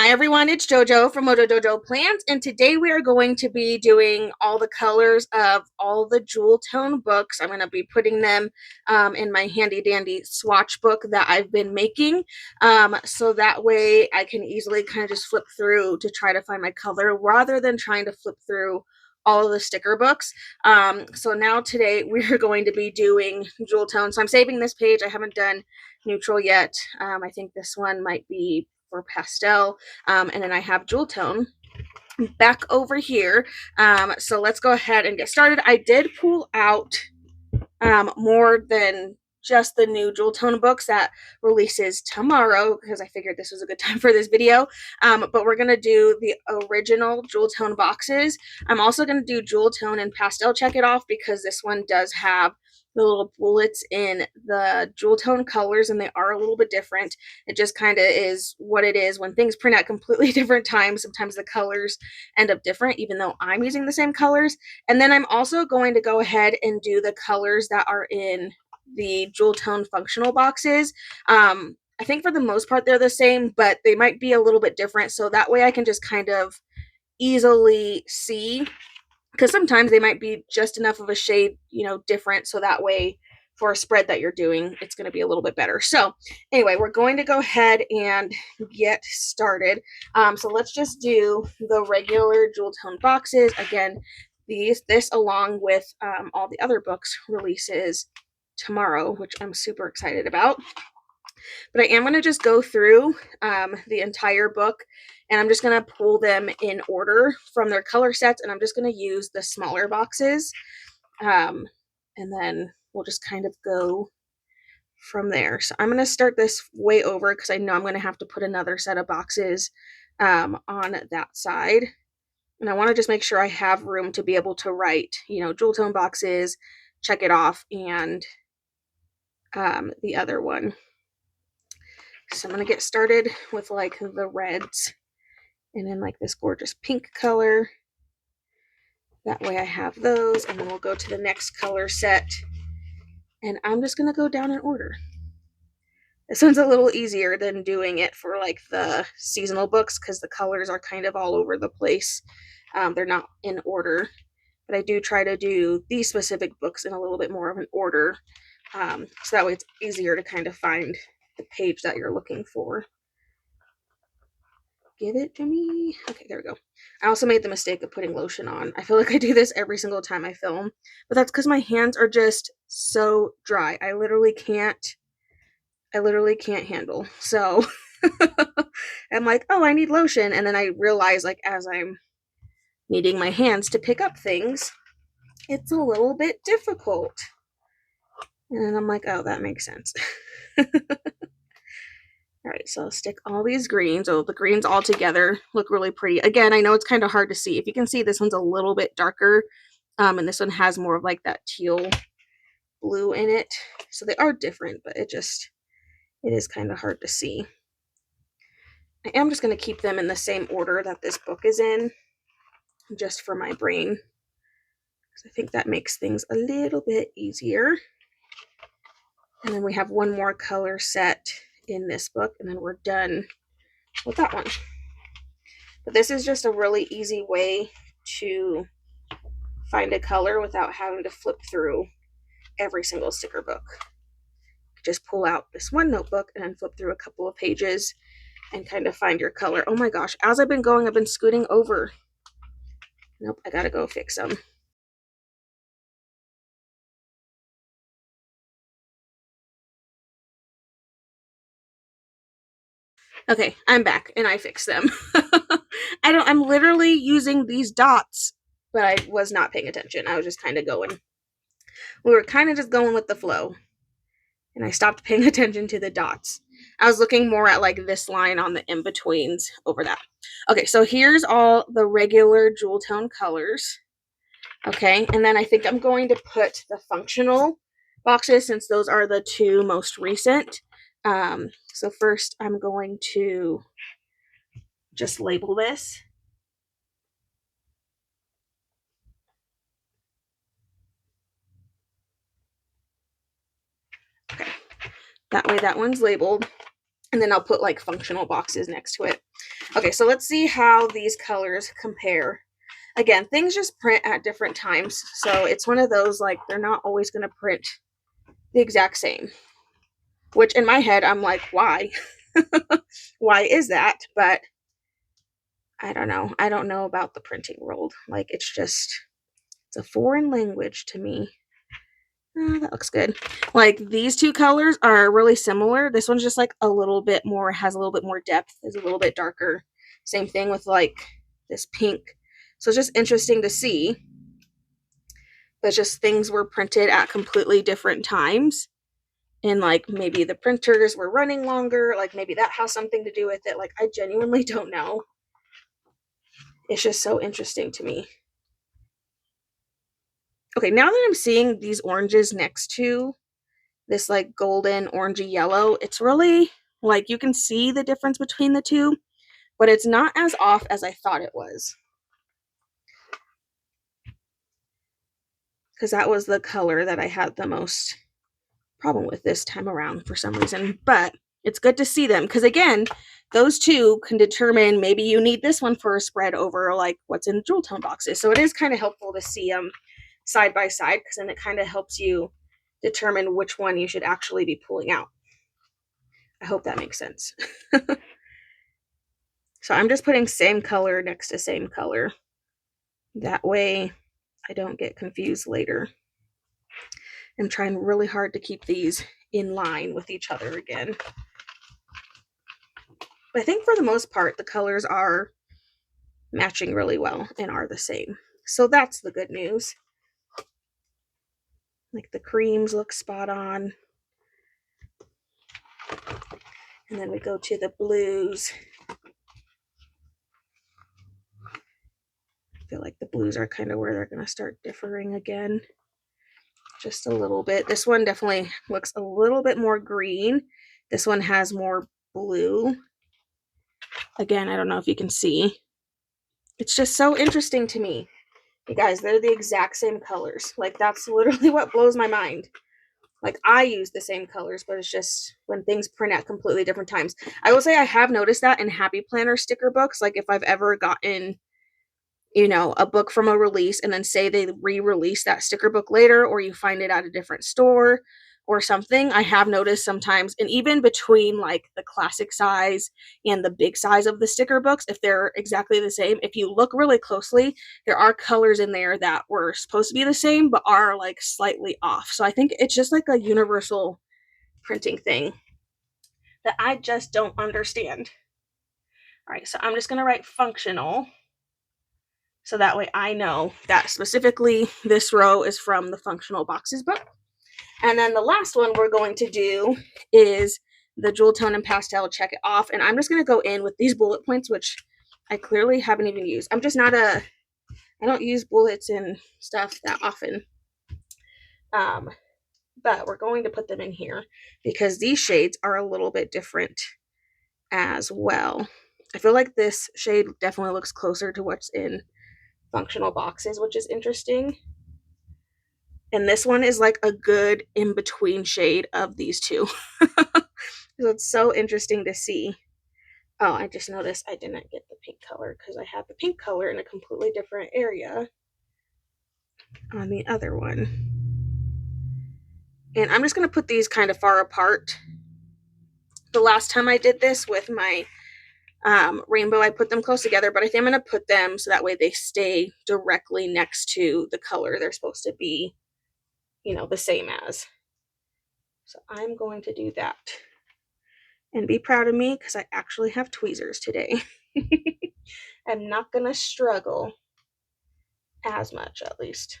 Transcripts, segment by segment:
Hi everyone, it's JoJo from Mojo Dojo Plants, and today we are going to be doing all the colors of all the jewel tone books. I'm going to be putting them in my handy dandy swatch book that I've been making, so that way I can easily kind of just flip through to try to find my color rather than trying to flip through all of the sticker books. So now today we're going to be doing jewel tone. So I'm saving this page. I haven't done neutral yet. I think this one might be for pastel, and then I have jewel tone back over here. So let's go ahead and get started. I did pull out more than just the new jewel tone books that releases tomorrow because I figured this was a good time for this video. But we're going to do the original jewel tone boxes. I'm also going to do jewel tone and pastel check it off because this one does have the little bullets in the jewel tone colors, and they are a little bit different. It just kind of is what it is when things print at completely different times. Sometimes the colors end up different, even though I'm using the same colors. And then I'm also going to go ahead and do the colors that are in the jewel tone functional boxes. I think for the most part they're the same, but they might be a little bit different. So that way I can just kind of easily see, because sometimes they might be just enough of a shade, different. So that way for a spread that you're doing, it's going to be a little bit better. So anyway, we're going to go ahead and get started. So let's just do the regular jewel tone boxes. Again, this along with all the other books releases tomorrow, which I'm super excited about. But I am going to just go through the entire book, and I'm just going to pull them in order from their color sets, and I'm just going to use the smaller boxes, and then we'll just kind of go from there. So I'm going to start this way over because I know I'm going to have to put another set of boxes on that side, and I want to just make sure I have room to be able to write, jewel tone boxes, check it off, and the other one. So I'm going to get started with like the reds and then like this gorgeous pink color. That way I have those, and then we'll go to the next color set, and I'm just going to go down in order. This one's a little easier than doing it for like the seasonal books because the colors are kind of all over the place. They're not in order, but I do try to do these specific books in a little bit more of an order, so that way it's easier to kind of find the page that you're looking for. Give it to me. Okay, there we go. I also made the mistake of putting lotion on. I feel like I do this every single time I film, but that's because my hands are just so dry. I literally can't handle. So I'm like, oh, I need lotion. And then I realize, like, as I'm needing my hands to pick up things, it's a little bit difficult. And I'm like, oh, that makes sense. All right, so I'll stick all these greens. Oh, the greens all together look really pretty. Again, I know it's kind of hard to see. If you can see, this one's a little bit darker, and this one has more of like that teal blue in it. So they are different, but it is kind of hard to see. I am just going to keep them in the same order that this book is in, just for my brain, because I think that makes things a little bit easier. And then we have one more color set in this book, and then we're done with that one. But this is just a really easy way to find a color without having to flip through every single sticker book. Just pull out this one notebook and then flip through a couple of pages and kind of find your color. Oh my gosh, as I've been going, I've been scooting over. Nope, I gotta go fix them. Okay, I'm back and I fixed them. I'm literally using these dots, but I was not paying attention. I was just kind of going. We were kind of just going with the flow, and I stopped paying attention to the dots. I was looking more at like this line on the in-betweens over that. Okay, so here's all the regular jewel tone colors. Okay, and then I think I'm going to put the functional boxes since those are the two most recent. So first I'm going to just label this. Okay, that way that one's labeled, and then I'll put like functional boxes next to it. Okay, so let's see how these colors compare. Again, things just print at different times. So it's one of those, like, they're not always going to print the exact same. Which in my head, I'm like, why? Why is that? But I don't know. I don't know about the printing world. Like, it's a foreign language to me. Oh, that looks good. Like, these two colors are really similar. This one's just like a little bit more, has a little bit more depth, is a little bit darker. Same thing with like this pink. So it's just interesting to see. But just things were printed at completely different times. And like maybe the printers were running longer. Like maybe that has something to do with it. Like, I genuinely don't know. It's just so interesting to me. Okay, now that I'm seeing these oranges next to this like golden orangey yellow, it's really like you can see the difference between the two, but it's not as off as I thought it was. Because that was the color that I had the most problem with this time around for some reason. But it's good to see them because, again, those two can determine maybe you need this one for a spread over like what's in jewel tone boxes. So it is kind of helpful to see them side by side because then it kind of helps you determine which one you should actually be pulling out. I hope that makes sense. So I'm just putting same color next to same color. That way I don't get confused later. I'm trying really hard to keep these in line with each other again. But I think for the most part, the colors are matching really well and are the same. So that's the good news. Like the creams look spot on. And then we go to the blues. I feel like the blues are kind of where they're going to start differing again. Just a little bit. This one definitely looks a little bit more green. This one has more blue. Again, I don't know if you can see. It's just so interesting to me. You guys, they're the exact same colors. Like, that's literally what blows my mind. Like, I use the same colors, but it's just when things print at completely different times. I will say I have noticed that in Happy Planner sticker books. Like, if I've ever gotten, a book from a release and then say they re-release that sticker book later, or you find it at a different store or something, I have noticed sometimes, and even between like the classic size and the big size of the sticker books, if they're exactly the same, if you look really closely, there are colors in there that were supposed to be the same but are like slightly off. So I think it's just like a universal printing thing that I just don't understand. All right, so I'm just going to write functional. So that way I know that specifically this row is from the Functional Boxes book. And then the last one we're going to do is the Jewel Tone and Pastel Check It Off. And I'm just going to go in with these bullet points, which I clearly haven't even used. I'm just not I don't use bullets and stuff that often. But we're going to put them in here because these shades are a little bit different as well. I feel like this shade definitely looks closer to what's in Functional Boxes, which is interesting. And this one is like a good in-between shade of these two. So it's so interesting to see. Oh, I just noticed I didn't get the pink color because I had the pink color in a completely different area on the other one. And I'm just going to put these kind of far apart. The last time I did this with my rainbow, I put them close together, but I think I'm going to put them so that way they stay directly next to the color they're supposed to be, the same as. So I'm going to do that. And be proud of me because I actually have tweezers today. I'm not going to struggle as much, at least.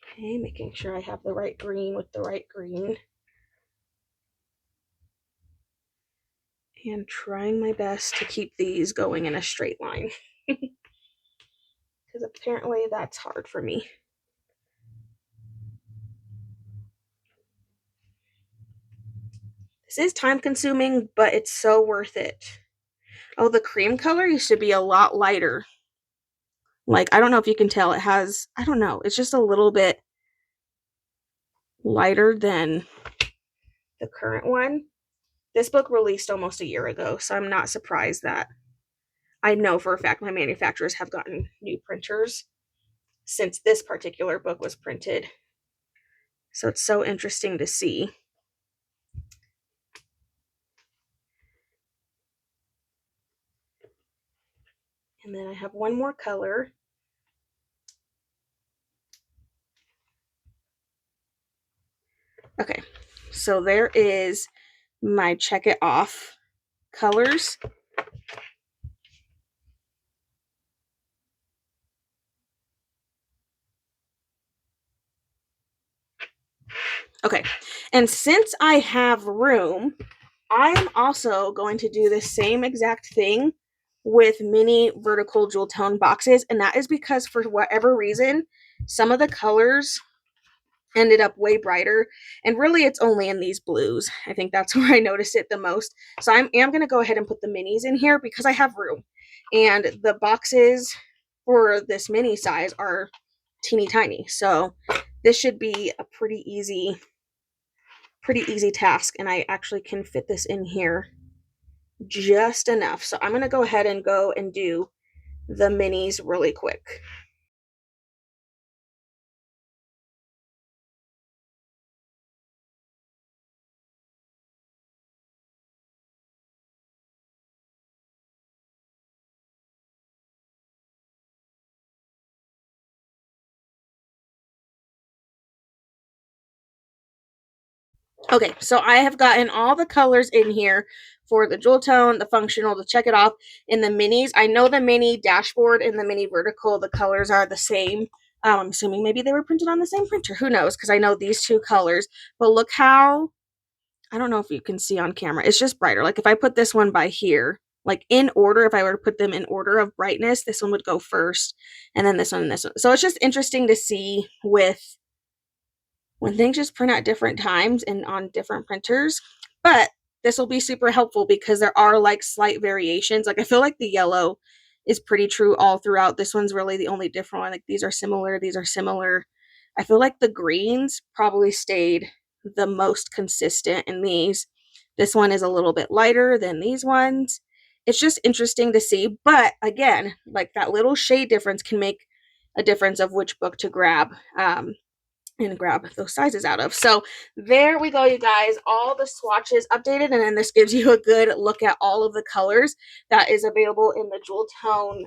Okay, making sure I have the right green with the right green. And trying my best to keep these going in a straight line. Because apparently that's hard for me. This is time consuming, but it's so worth it. Oh, the cream color used to be a lot lighter. Like, I don't know if you can tell, it has, I don't know, it's just a little bit lighter than the current one. This book released almost a year ago, so I'm not surprised that I know for a fact my manufacturers have gotten new printers since this particular book was printed. So it's so interesting to see. And then I have one more color. Okay, so there is my Check It Off colors. Okay, and since I have room, I'm also going to do the same exact thing with mini vertical jewel tone boxes, and that is because for whatever reason, some of the colors ended up way brighter, and really it's only in these blues. I think that's where I noticed it the most. So I am going to go ahead and put the minis in here because I have room, and the boxes for this mini size are teeny tiny, so this should be a pretty easy task, and I actually can fit this in here just enough. So I'm going to go ahead and do the minis really quick. Okay, so I have gotten all the colors in here for the jewel tone, the functional, the Check It Off, in the minis. I know the mini dashboard and the mini vertical, the colors are the same. I'm assuming maybe they were printed on the same printer. Who knows? Because I know these two colors. But look how, I don't know if you can see on camera. It's just brighter. Like if I put this one by here, like in order, if I were to put them in order of brightness, this one would go first, and then this one and this one. So it's just interesting to see with when things just print at different times and on different printers. But this will be super helpful because there are like slight variations. Like I feel like the yellow is pretty true all throughout. This one's really the only different one. Like these are similar, these are similar. I feel like the greens probably stayed the most consistent in these. This one is a little bit lighter than these ones. It's just interesting to see. But again, like that little shade difference can make a difference of which book to grab. And grab those sizes out of. So there we go, you guys, all the swatches updated, and then this gives you a good look at all of the colors that is available in the jewel tone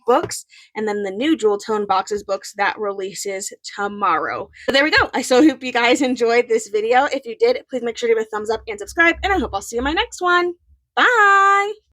books, and then the new jewel tone boxes books that releases tomorrow. So there we go. I so hope you guys enjoyed this video. If you did, please make sure to give a thumbs up and subscribe, and I hope I'll see you in my next one. Bye.